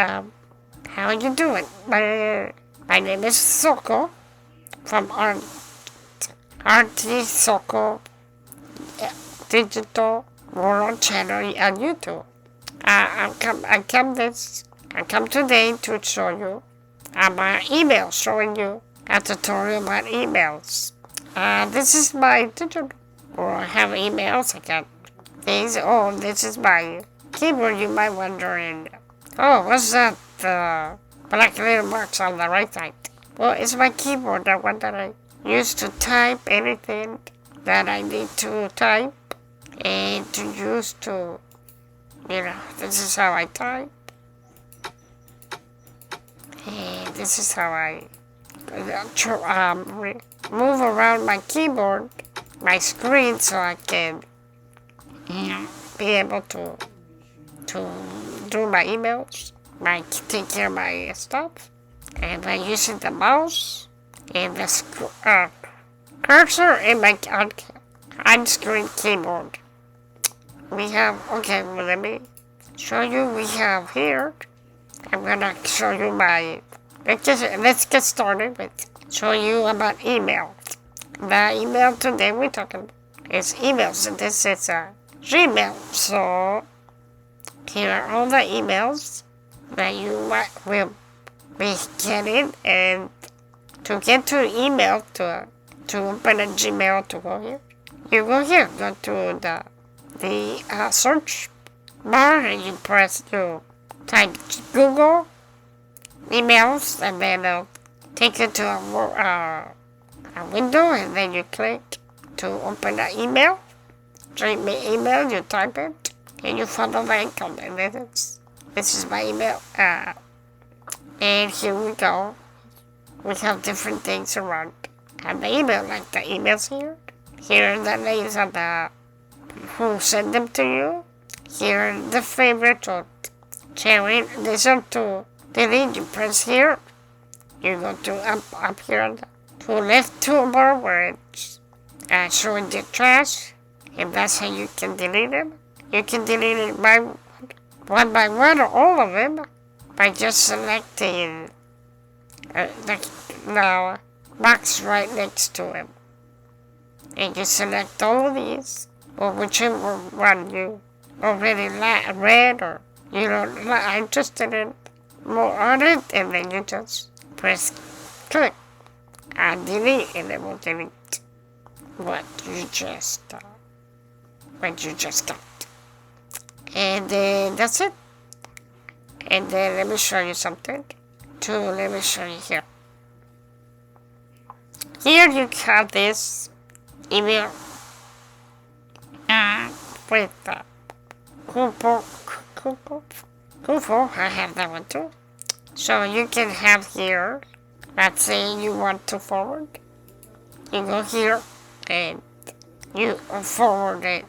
How you doing? My name is Soko from RT Soko Digital World Channel on YouTube. I come today to show you my email, showing you a tutorial about emails. This is my digital, or I have emails. I got these. Oh, this is my keyboard. You might wondering. Oh, what's that? Black little marks on the right side. Well, it's my keyboard, the one that I use to type anything that I need to type and to use to, this is how I type. And this is how I move around my keyboard, my screen, so I can be able to do my emails, take care of my stuff, and by using the mouse and the cursor and my on-screen keyboard. We have, okay, well, let me show you. We have here, I'm gonna show you let's get started with show you about email. The email today we're talking about is emails, and this is a Gmail. So here are all the emails that you will be getting, and to get to email, to open a Gmail, to go here, you go here, go to the search bar, and you type Google emails, and then it'll take you to a window, and then you click to open an email. Email, you type it, and you follow the icon, and then this is my email. And here we go. We have different things around and the email, like the emails here. Here are the names of who sent them to you. Here are the favorites or sharing. These are to delete. You press here. You go to up here on the left toolbar where it's showing the trash, and that's how you can delete them. You can delete it one by one or all of them by just selecting the box right next to him. And you select all of these, or whichever one you already read or are interested in more on it, and then you just press click and delete, and it will delete what you just got. And then that's it. And then let me show you something. Let me show you here. Here you have this email with Kupo. I have that one too. So you can have here, let's say you want to forward. You go here and you forward it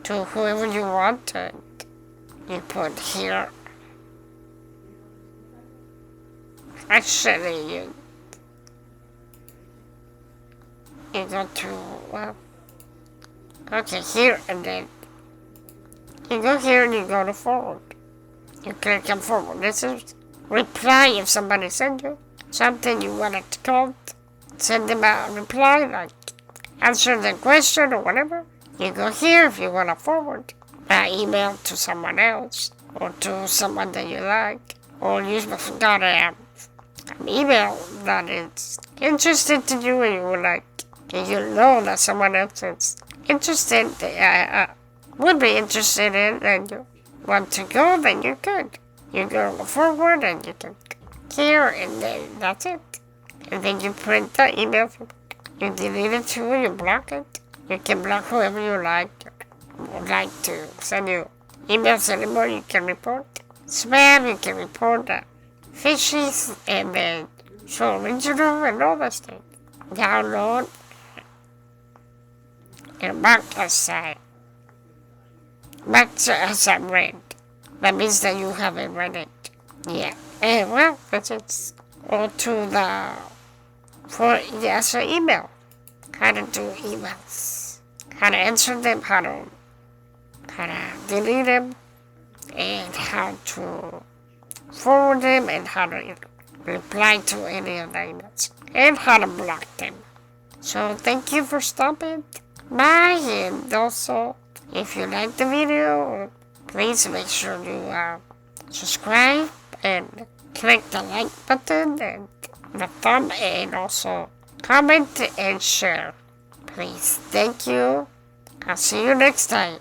to whoever you want, and you put here. Actually, you go to, okay, here, and then you go here and you go to forward. You click on forward. This is reply. If somebody sent you something you wanted to call, send them a reply, like answer the question or whatever. You go here if you want to forward that email to someone else or to someone that you like, or you got an email that is interested to you and you would like, and you know that someone else is interested, would be interested in, and you want to go, then you could. You go forward and you can here, and then that's it. And then you print the email. You delete it too, you block it. You can block whoever you would like to send you emails anymore. You can report spam, you can report fishies, and then show original and all that stuff. Download and mark as read. That means that you haven't read it. Yeah. And well, that's it. Or to answer email. How to do emails. How to answer them, how to delete them, and how to forward them and how to reply to any of the emails and how to block them. So thank you for stopping by, and also if you like the video, please make sure you subscribe and click the like button and the thumb, and also comment and share. Please, thank you. I'll see you next time.